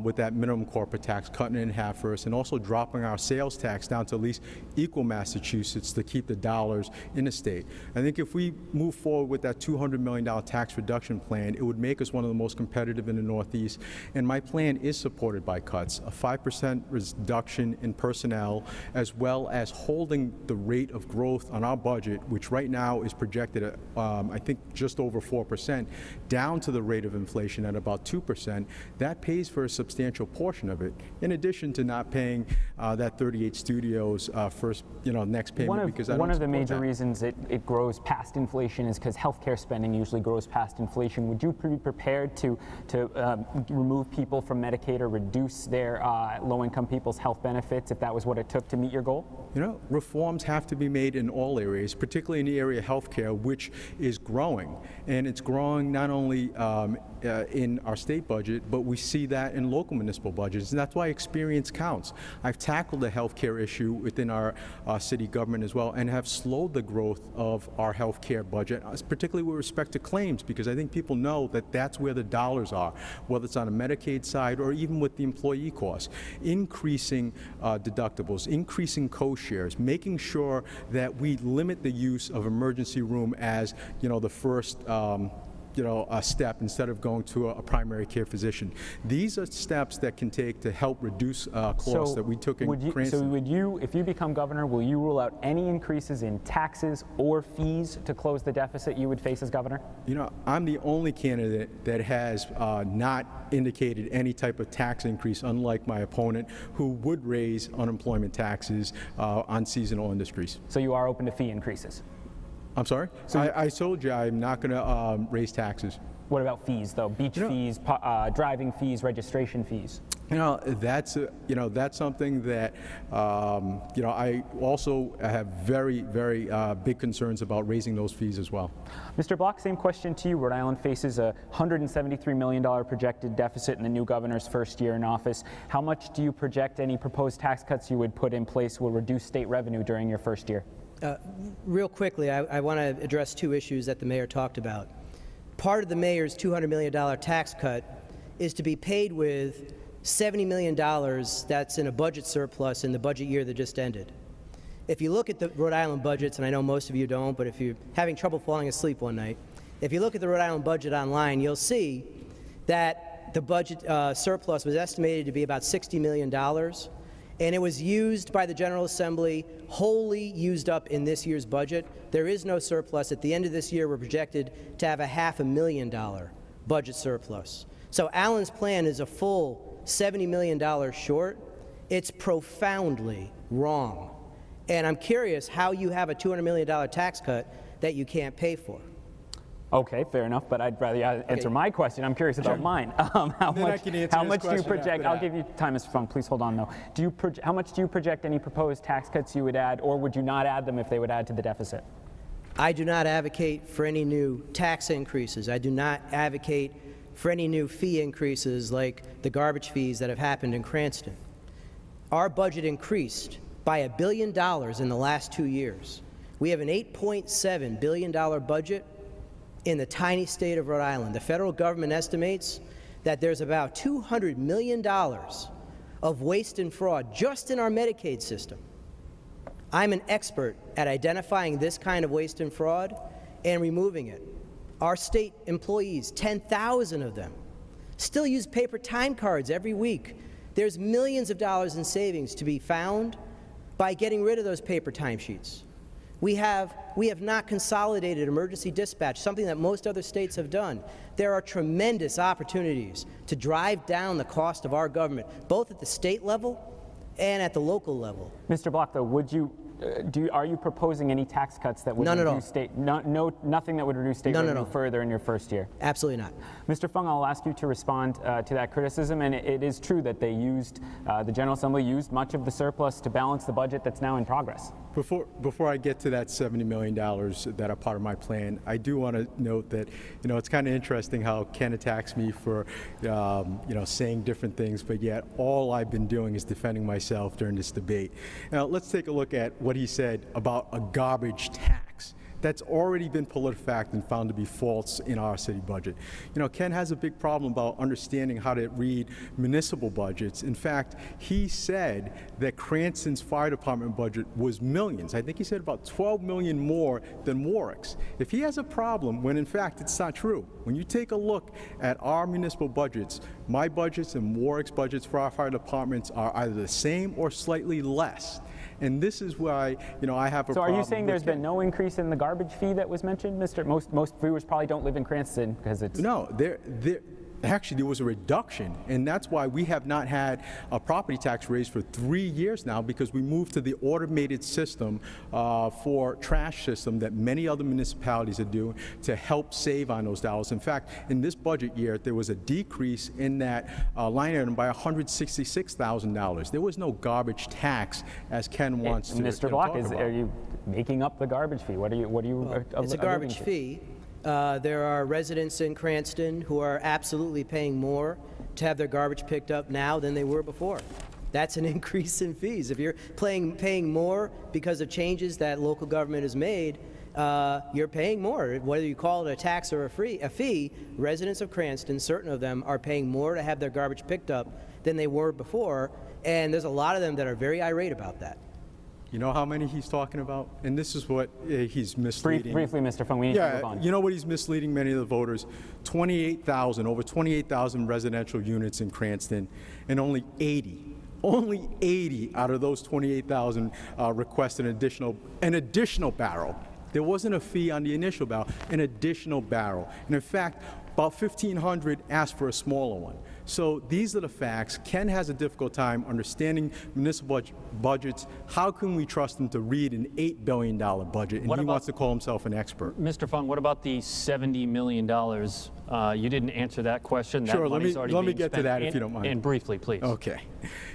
with that minimum corporate tax, cutting it in half first, and also dropping our sales tax down to at least equal Massachusetts to keep the dollars in the state. I think if we move forward with that $200 million tax reduction plan, it would make us one of the most competitive in the Northeast, and my plan is supported by cuts, a 5% reduction in personnel, as well as holding the rate of growth on our budget, which right now is projected at, I think, just over 4%, down to the rate of inflation at about 2%. That pays for a substantial portion of it, in addition to not paying that 38 Studios first, next payment. Because one of the major reasons it grows past inflation is because healthcare spending usually grows past inflation. Would you be prepared to remove people from Medicaid or reduce their low-income people's health benefits if that was what it took to meet your goal? Reforms have to be made made in all areas, particularly in the area of healthcare, which is growing. And it's growing not only in our state budget, but we see that in local municipal budgets, and that's why experience counts. I've tackled the healthcare issue within our city government as well, and have slowed the growth of our healthcare budget, particularly with respect to claims, because I think people know that that's where the dollars are, whether it's on a Medicaid side or even with the employee costs. Increasing deductibles, increasing co-shares, making sure that we limit the use of emergency room as, the first a step instead of going to a primary care physician. These are steps that can take to help reduce costs that we took in Cranston. So would you, if you become governor, will you rule out any increases in taxes or fees to close the deficit you would face as governor? I'm the only candidate that has not indicated any type of tax increase, unlike my opponent, who would raise unemployment taxes on seasonal industries. So you are open to fee increases? I'm sorry? So I told you I'm not going to raise taxes. What about fees, though? Beach fees, driving fees, registration fees? That's something that I also have very, very big concerns about raising those fees as well. Mr. Block, same question to you. Rhode Island faces a $173 million projected deficit in the new governor's first year in office. How much do you project any proposed tax cuts you would put in place will reduce state revenue during your first year? Real quickly, I want to address two issues that the mayor talked about. Part of the mayor's $200 million tax cut is to be paid with $70 million that's in a budget surplus in the budget year that just ended. If you look at the Rhode Island budgets, and I know most of you don't, but if you're having trouble falling asleep one night, if you look at the Rhode Island budget online, you'll see that the budget surplus was estimated to be about $60 million. And it was used by the General Assembly, wholly used up in this year's budget. There is no surplus. At the end of this year, we're projected to have a $500,000 budget surplus. So Allan's plan is a full $70 million short. It's profoundly wrong. And I'm curious how you have a $200 million tax cut that you can't pay for. Okay, fair enough, but I'd rather answer my question. I'm curious about mine. How much do you project? I'll give you time, Mr. Fung. Please hold on, though. How much do you project any proposed tax cuts you would add, or would you not add them if they would add to the deficit? I do not advocate for any new tax increases. I do not advocate for any new fee increases like the garbage fees that have happened in Cranston. Our budget increased by $1 billion in the last 2 years. We have an $8.7 billion budget in the tiny state of Rhode Island. The federal government estimates that there's about $200 million of waste and fraud just in our Medicaid system. I'm an expert at identifying this kind of waste and fraud and removing it. Our state employees, 10,000 of them, still use paper time cards every week. There's millions of dollars in savings to be found by getting rid of those paper timesheets. We have not consolidated emergency dispatch, something that most other states have done. There are tremendous opportunities to drive down the cost of our government, both at the state level and at the local level. Mr. Block, though, are you proposing any tax cuts that would reduce state? Nothing that would reduce state revenue further in your first year? Absolutely not. Mr. Fung, I'll ask you to respond to that criticism, and it is true that they used, the General Assembly used much of the surplus to balance the budget that's now in progress. Before I get to that $70 million that are part of my plan, I do want to note that, it's kind of interesting how Ken attacks me for, saying different things, but yet all I've been doing is defending myself during this debate. Now, let's take a look at what he said about a garbage tax. That's already been PolitiFact and found to be false in our city budget. Ken has a big problem about understanding how to read municipal budgets. In fact, he said that Cranston's fire department budget was millions. I think he said about 12 million more than Warwick's. If he has a problem, when in fact it's not true, when you take a look at our municipal budgets, my budgets and Warwick's budgets for our fire departments are either the same or slightly less. And this is why, I have a problem. So are you saying there's been no increase in the garbage fee that was mentioned, Mr.? Most viewers probably don't live in Cranston because it's... No, Actually, there was a reduction, and that's why we have not had a property tax raise for 3 years now, because we moved to the automated system for trash system that many other municipalities are doing to help save on those dollars. In fact, in this budget year, there was a decrease in that line item by $166,000. There was no garbage tax, as Ken wants to Mr. Block, are you making up the garbage fee? What are you? It's a garbage fee. There are residents in Cranston who are absolutely paying more to have their garbage picked up now than they were before. That's an increase in fees. If you're paying more because of changes that local government has made, you're paying more. Whether you call it a tax or a fee, residents of Cranston, certain of them, are paying more to have their garbage picked up than they were before, and there's a lot of them that are very irate about that. You know how many he's talking about? And this is what he's misleading. Briefly, Mr. Fung, we need to move on. You know what he's misleading many of the voters? 28,000, over 28,000 residential units in Cranston, and only 80 out of those 28,000 requested an additional barrel. There wasn't a fee on the initial barrel, an additional barrel. And in fact, about 1,500 asked for a smaller one. So these are the facts. Ken has a difficult time understanding municipal budgets. How can we trust him to read an $8 billion budget? And he wants to call himself an expert. Mr. Fung, what about the $70 million? You didn't answer that question. Sure, let me get to that if you don't mind. And briefly, please. Okay.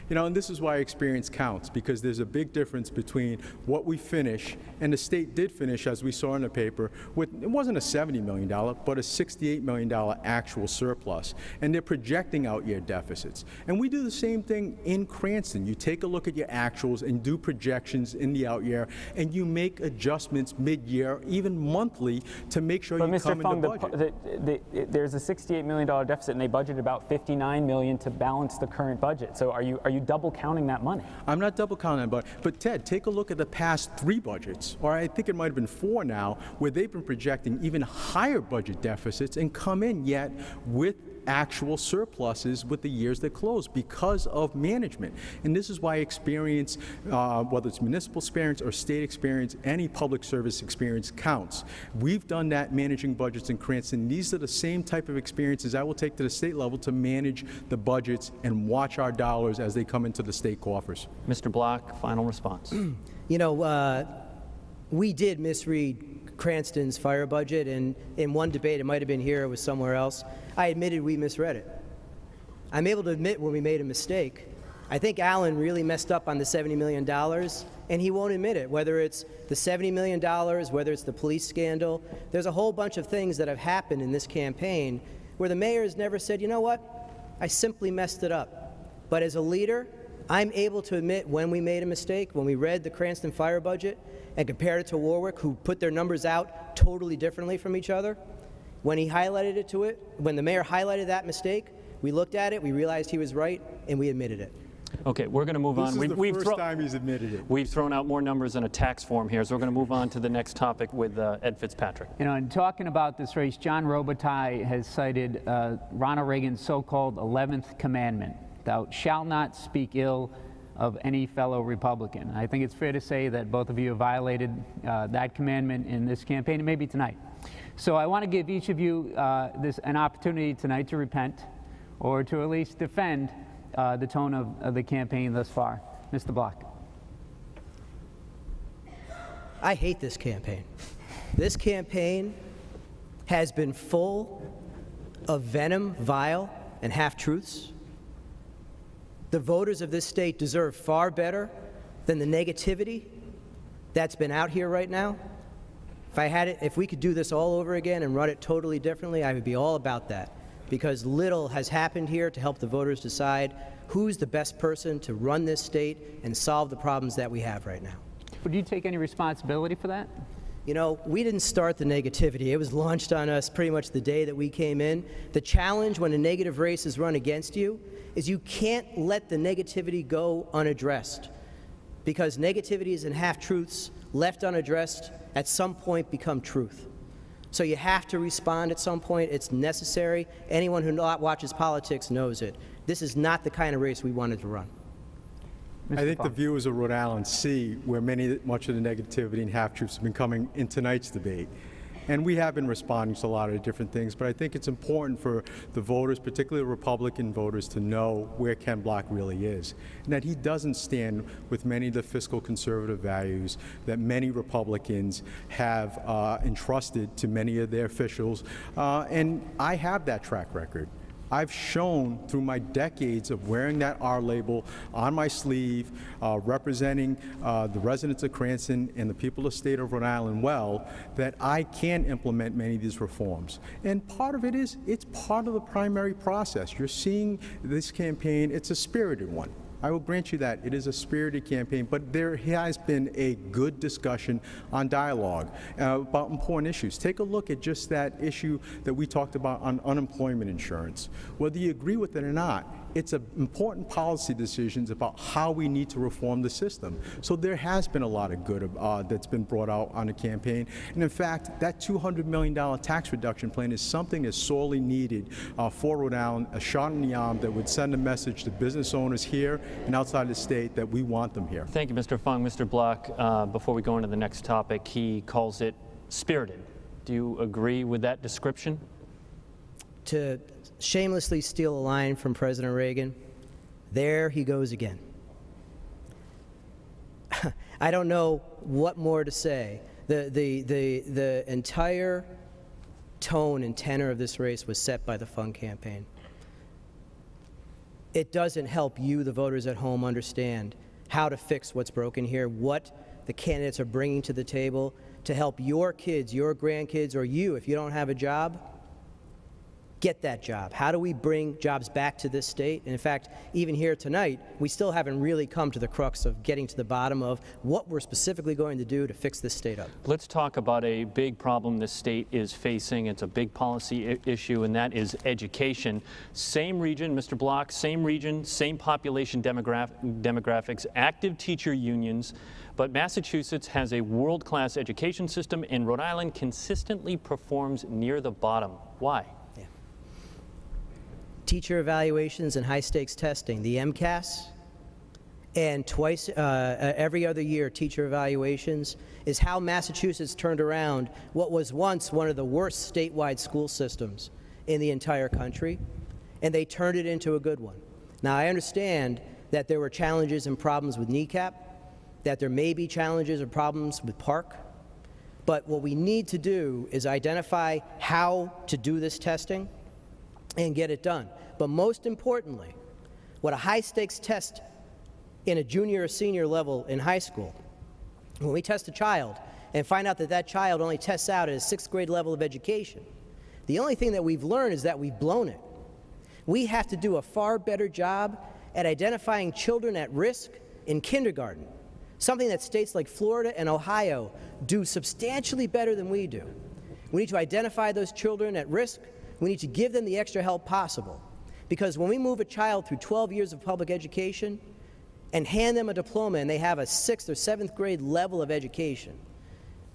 You know, and this is why experience counts, because there's a big difference between what we finish, and the state did finish, as we saw in the paper, with, it wasn't a $70 million, but a $68 million actual surplus. And they're projecting out-year deficits. And we do the same thing in Cranston. You take a look at your actuals and do projections in the out-year, and you make adjustments mid-year, even monthly, to make sure you come in the budget. There's a $68 million deficit, and they budgeted about $59 million to balance the current budget. So are you double counting that money? I'm not double counting that, but Ted, take a look at the past 3 budgets, or I think it might have been 4 now, where they've been projecting even higher budget deficits and come in yet with actual surpluses with the years that close because of management. And this is why experience, whether it's municipal experience or state experience, any public service experience counts. We've done that managing budgets in Cranston. These are the same type of experiences I will take to the state level to manage the budgets and watch our dollars as they come into the state coffers. Mr. Block, final response. You know, we did misread Cranston's fire budget, and in one debate, it might have been here, it was somewhere else, I admitted we misread it. I'm able to admit when we made a mistake. I think Allan really messed up on the $70 million, and he won't admit it, whether it's the $70 million, whether it's the police scandal. There's a whole bunch of things that have happened in this campaign where the mayor has never said, you know what, I simply messed it up. But as a leader, I'm able to admit when we made a mistake, when we read the Cranston fire budget and compared it to Warwick, who put their numbers out totally differently from each other. When he highlighted it to it, when the mayor highlighted that mistake, we looked at it, we realized he was right, and we admitted it. Okay, we're going to move on. This is the first time he's admitted it. We've thrown out more numbers in a tax form here, so we're going to move on to the next topic with Ed Fitzpatrick. You know, in talking about this race, John Robitaille has cited Ronald Reagan's so-called 11th commandment, thou shalt not speak ill of any fellow Republican. I think it's fair to say that both of you have violated that commandment in this campaign, and maybe tonight. So I want to give each of you an opportunity tonight to repent, or to at least defend the tone of the campaign thus far. Mr. Block. I hate this campaign. This campaign has been full of venom, vile, and half-truths. The voters of this state deserve far better than the negativity that's been out here right now. If we could do this all over again and run it totally differently, I would be all about that, because little has happened here to help the voters decide who's the best person to run this state and solve the problems that we have right now. Would you take any responsibility for that? You know, we didn't start the negativity. It was launched on us pretty much the day that we came in. The challenge when a negative race is run against you is you can't let the negativity go unaddressed, because negativities and half-truths left unaddressed at some point become truth. So you have to respond at some point. It's necessary. Anyone who watches politics knows it. This is not the kind of race we wanted to run. I think the viewers of Rhode Island see where much of the negativity and half-truths have been coming in tonight's debate. And we have been responding to a lot of different things, but I think it's important for the voters, particularly Republican voters, to know where Ken Block really is, and that he doesn't stand with many of the fiscal conservative values that many Republicans have entrusted to many of their officials, and I have that track record. I've shown through my decades of wearing that R label on my sleeve, representing the residents of Cranston and the people of the state of Rhode Island well, that I can implement many of these reforms. And part of it is, it's part of the primary process. You're seeing this campaign, it's a spirited one. I will grant you that it is a spirited campaign, but there has been a good discussion on dialogue about important issues. Take a look at just that issue that we talked about on unemployment insurance. Whether you agree with it or not, it's important policy decisions about how we need to reform the system. So there has been a lot of good that's been brought out on the campaign. And in fact, that $200 million tax reduction plan is something that's sorely needed for Rhode Island, a shot in the arm that would send a message to business owners here and outside the state that we want them here. Thank you, Mr. Fung. Mr. Block, before we go into the next topic, he calls it spirited. Do you agree with that description? To shamelessly steal a line from President Reagan, there he goes again. I don't know what more to say. The entire tone and tenor of this race was set by the Fung campaign. It doesn't help you, the voters at home, understand how to fix what's broken here, what the candidates are bringing to the table to help your kids, your grandkids, or you, if you don't have a job, get that job. How do we bring jobs back to this state? And in fact, even here tonight, we still haven't really come to the crux of getting to the bottom of what we're specifically going to do to fix this state up. Let's talk about a big problem this state is facing. It's a big policy issue, and that is education. Same region, Mr. Block, same region, same population demographics, active teacher unions, but Massachusetts has a world-class education system, and Rhode Island consistently performs near the bottom. Why? Teacher evaluations and high-stakes testing, the MCAS, and every other year teacher evaluations is how Massachusetts turned around what was once one of the worst statewide school systems in the entire country, and they turned it into a good one. Now, I understand that there were challenges and problems with NECAP, that there may be challenges or problems with PARC, but what we need to do is identify how to do this testing and get it done. But most importantly, what a high-stakes test in a junior or senior level in high school, when we test a child and find out that that child only tests out at a 6th grade level of education, the only thing that we've learned is that we've blown it. We have to do a far better job at identifying children at risk in kindergarten, something that states like Florida and Ohio do substantially better than we do. We need to identify those children at risk. We need to give them the extra help possible. Because when we move a child through 12 years of public education and hand them a diploma and they have a 6th or 7th grade level of education,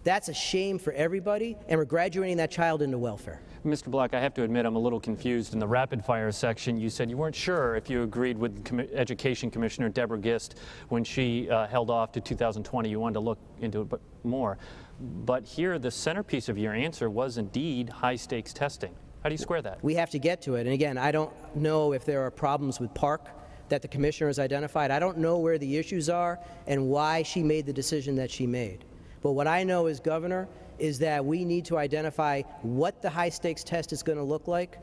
that's a shame for everybody, and we're graduating that child into welfare. Mr. Block, I have to admit I'm a little confused. In the rapid fire section, you said you weren't sure if you agreed with Education Commissioner Deborah Gist when she held off to 2020. You wanted to look into it more. But here, the centerpiece of your answer was indeed high-stakes testing. How do you square that? We have to get to it. And again, I don't know if there are problems with PARC that the commissioner has identified. I don't know where the issues are and why she made the decision that she made. But what I know as governor is that we need to identify what the high-stakes test is going to look like,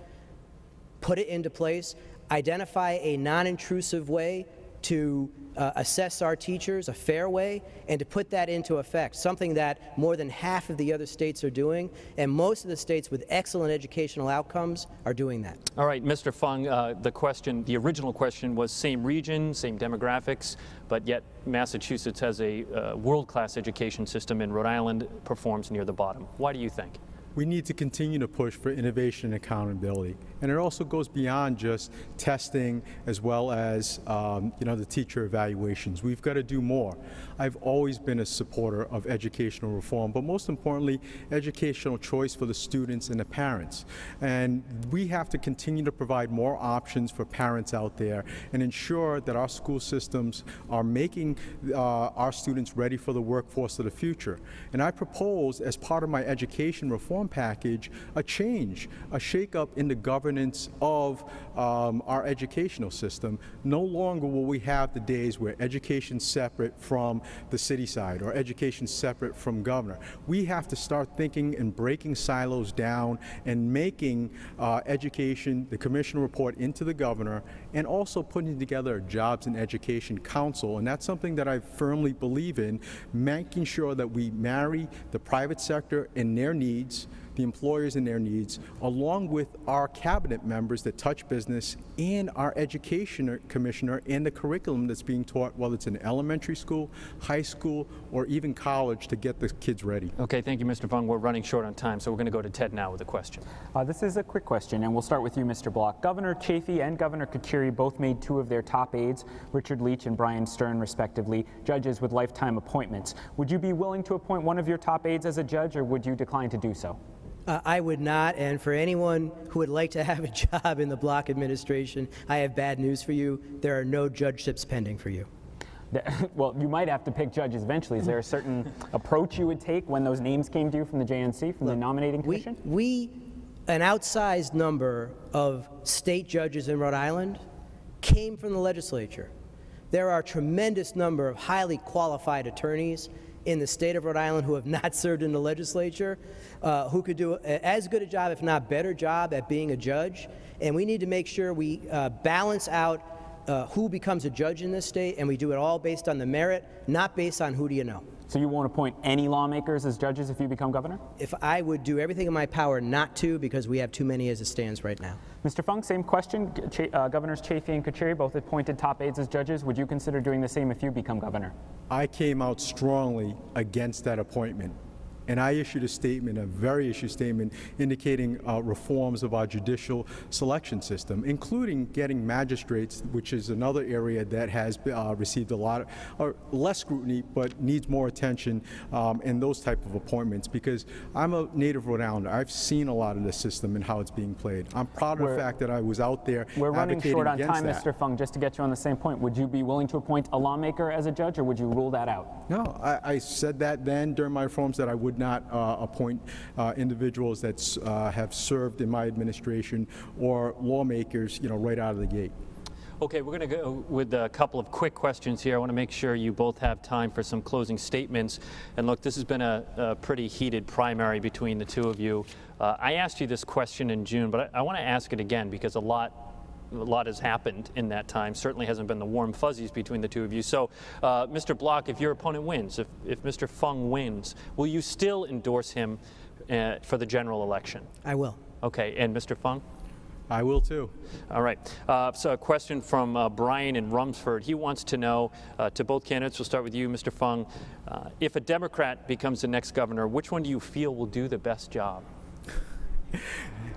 put it into place, identify a non-intrusive way to assess our teachers, a fair way, and to put that into effect, something that more than half of the other states are doing, and most of the states with excellent educational outcomes are doing that. All right, Mr. Fung, the original question was same region, same demographics, but yet Massachusetts has a world-class education system and Rhode Island performs near the bottom. Why do you think? We need to continue to push for innovation and accountability. And it also goes beyond just testing as well as the teacher evaluations. We've got to do more. I've always been a supporter of educational reform, but most importantly, educational choice for the students and the parents. And we have to continue to provide more options for parents out there and ensure that our school systems are making our students ready for the workforce of the future. And I propose, as part of my education reform reform package a change, a shakeup in the governance of our educational system. No longer will we have the days where education's separate from the city side or education separate from governor. We have to start thinking and breaking silos down and making education, the commission report into the governor, and also putting together a Jobs and Education Council. And that's something that I firmly believe in, making sure that we marry the private sector and their needs, the employers and their needs, along with our cabinet members that touch business and our education commissioner and the curriculum that's being taught, whether it's in elementary school, high school, or even college, to get the kids ready. Okay, thank you, Mr. Fung. We're running short on time, so we're going to go to Ted now with a question. This is a quick question, and we'll start with you, Mr. Block. Governor Chafee and Governor Kachuri both made two of their top aides, Richard Leach and Brian Stern, respectively, judges with lifetime appointments. Would you be willing to appoint one of your top aides as a judge, or would you decline to do so? I would not, and for anyone who would like to have a job in the Block administration, I have bad news for you. There are no judgeships pending for you. Well, you might have to pick judges eventually. Is there a certain approach you would take when those names came to you from the JNC, from the nominating commission? An outsized number of state judges in Rhode Island came from the legislature. There are a tremendous number of highly qualified attorneys in the state of Rhode Island who have not served in the legislature, who could do as good a job, if not better job, at being a judge. And we need to make sure we balance out who becomes a judge in this state, and we do it all based on the merit, not based on who do you know. So you won't appoint any lawmakers as judges if you become governor? If I would do everything in my power not to, because we have too many as it stands right now. Mr. Fung, same question. Governors Chafee and Kachuri both appointed top aides as judges. Would you consider doing the same if you become governor? I came out strongly against that appointment. And I issued a statement, a very issued statement, indicating reforms of our judicial selection system, including getting magistrates, which is another area that has received a lot of, less scrutiny, but needs more attention in those type of appointments. Because I'm a native Rhode Islander, I've seen a lot of the system and how it's being played. I'm proud of the fact that I was out there advocating against that. We're running short on time, Mr. Fung. Just to get you on the same point, would you be willing to appoint a lawmaker as a judge, or would you rule that out? No, I said that then during my reforms that I would not appoint individuals that have served in my administration or lawmakers, right out of the gate. Okay, we're going to go with a couple of quick questions here. I want to make sure you both have time for some closing statements. And look, this has been a pretty heated primary between the two of you. I asked you this question in June, but I want to ask it again because a lot has happened in that time. Certainly hasn't been the warm fuzzies between the two of you. So, Mr. Block, if your opponent wins, if Mr. Fung wins, will you still endorse him for the general election? I will. Okay, and Mr. Fung? I will too. All right. So a question from Brian in Rumsford. He wants to know, to both candidates, we'll start with you, Mr. Fung, if a Democrat becomes the next governor, which one do you feel will do the best job?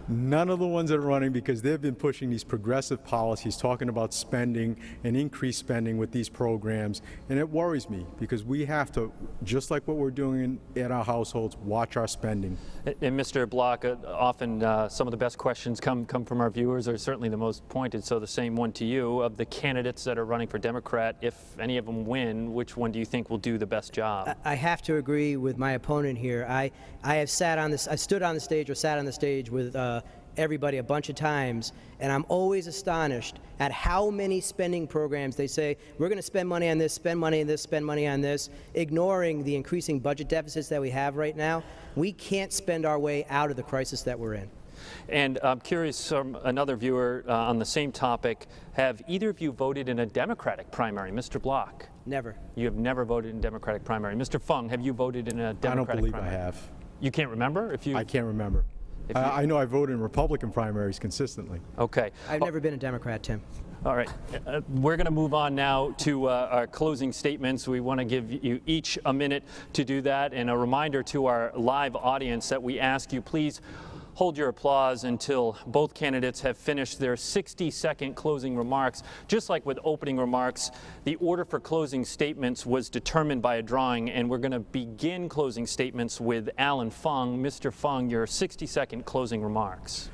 None of the ones that are running, because they've been pushing these progressive policies, talking about spending and increased spending with these programs, and it worries me because we have to, just like what we're doing in our households, watch our spending. And Mr. Block, often some of the best questions come from our viewers, or certainly the most pointed, so the same one to you. Of the candidates that are running for Democrat, if any of them win, which one do you think will do the best job? I have to agree with my opponent here. I have sat on this, I stood on the stage or sat on the stage with everybody a bunch of times, and I'm always astonished at how many spending programs they say, we're going to spend money on this, spend money on this, spend money on this, ignoring the increasing budget deficits that we have right now. We can't spend our way out of the crisis that we're in. And I'm curious, another viewer on the same topic, have either of you voted in a Democratic primary? Mr. Block? Never. You have never voted in a Democratic primary. Mr. Fung, have you voted in a Democratic primary? I don't believe I have. You can't remember? I can't remember. I know I voted in Republican primaries consistently. Okay. I've never been a Democrat, Tim. All right. We're going to move on now to our closing statements. We want to give you each a minute to do that. And a reminder to our live audience that we ask you, please hold your applause until both candidates have finished their 60-second closing remarks. Just like with opening remarks, the order for closing statements was determined by a drawing, and we're going to begin closing statements with Allan Fung. Mr. Fung, your 60-second closing remarks.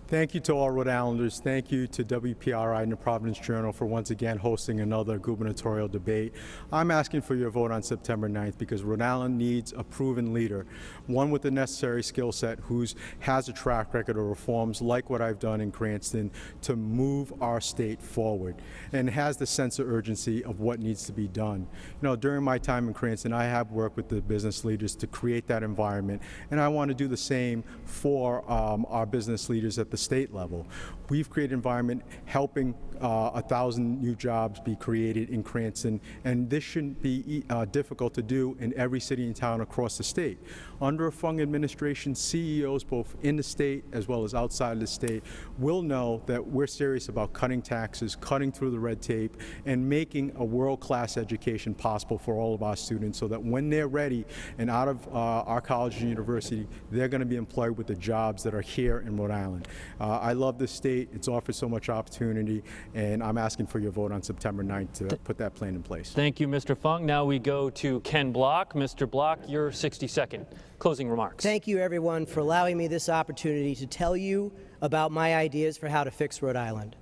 Thank you to all Rhode Islanders. Thank you to WPRI and the Providence Journal for once again hosting another gubernatorial debate. I'm asking for your vote on September 9th because Rhode Island needs a proven leader, one with the necessary skill set who has a track record of reforms like what I've done in Cranston to move our state forward and has the sense of urgency of what needs to be done. You know, during my time in Cranston, I have worked with the business leaders to create that environment, and I want to do the same for our business leaders at the state level. We've created an environment helping 1,000 new jobs be created in Cranston, and this shouldn't be difficult to do in every city and town across the state. Under a Fung administration, CEOs both in the state as well as outside of the state will know that we're serious about cutting taxes, cutting through the red tape, and making a world-class education possible for all of our students so that when they're ready and out of our college and university, they're going to be employed with the jobs that are here in Rhode Island. I love this state. It's offered so much opportunity, and I'm asking for your vote on September 9th to put that plan in place. Thank you, Mr. Fung. Now we go to Ken Block. Mr. Block, your 60-second closing remarks. Thank you, everyone, for allowing me this opportunity to tell you about my ideas for how to fix Rhode Island.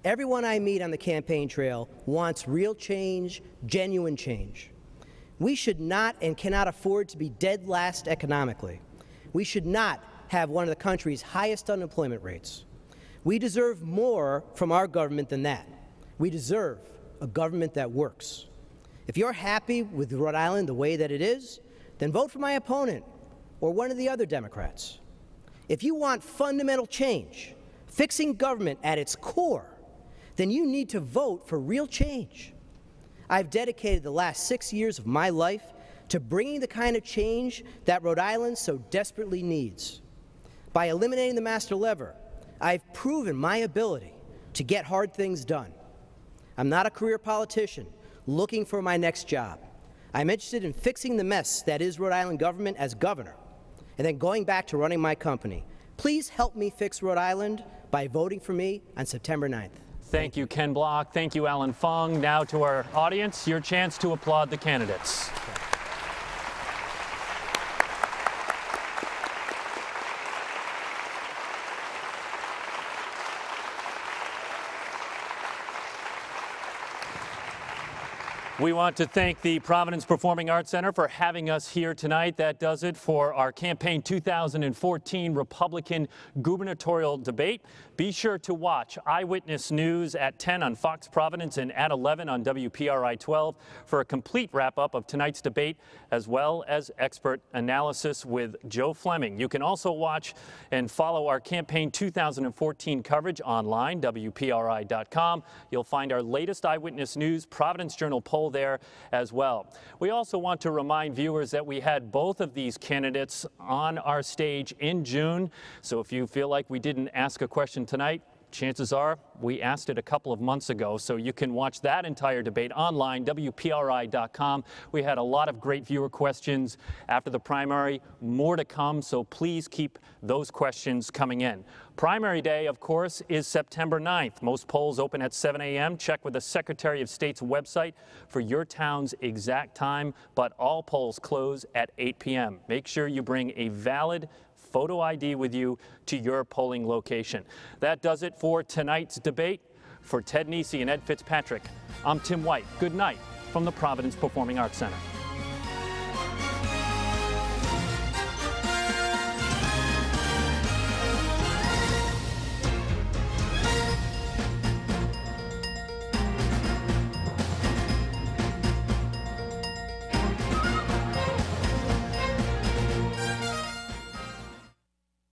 Everyone I meet on the campaign trail wants real change, genuine change. We should not and cannot afford to be dead last economically. We should not have one of the country's highest unemployment rates. We deserve more from our government than that. We deserve a government that works. If you're happy with Rhode Island the way that it is, then vote for my opponent or one of the other Democrats. If you want fundamental change, fixing government at its core, then you need to vote for real change. I've dedicated the last 6 years of my life to bringing the kind of change that Rhode Island so desperately needs. By eliminating the master lever, I've proven my ability to get hard things done. I'm not a career politician looking for my next job. I'm interested in fixing the mess that is Rhode Island government as governor, and then going back to running my company. Please help me fix Rhode Island by voting for me on September 9th. Thank you, Ken Block. Thank you, Allan Fung. Now to our audience, your chance to applaud the candidates. We want to thank the Providence Performing Arts Center for having us here tonight. That does it for our Campaign 2014 Republican gubernatorial debate. Be sure to watch Eyewitness News at 10 on Fox Providence and at 11 on WPRI 12 for a complete wrap-up of tonight's debate, as well as expert analysis with Joe Fleming. You can also watch and follow our Campaign 2014 coverage online, WPRI.com. You'll find our latest Eyewitness News Providence Journal poll there as well. We also want to remind viewers that we had both of these candidates on our stage in June. So if you feel like we didn't ask a question tonight, chances are we asked it a couple of months ago, so you can watch that entire debate online, WPRI.com. We had a lot of great viewer questions after the primary, more to come, so please keep those questions coming in. Primary day, of course, is September 9th. Most polls open at 7 a.m. Check with the Secretary of State's website for your town's exact time, but all polls close at 8 p.m. Make sure you bring a valid photo ID with you to your polling location. That does it for tonight's debate. For Ted Nesi and Ed Fitzpatrick, I'm Tim White. Good night from the Providence Performing Arts Center.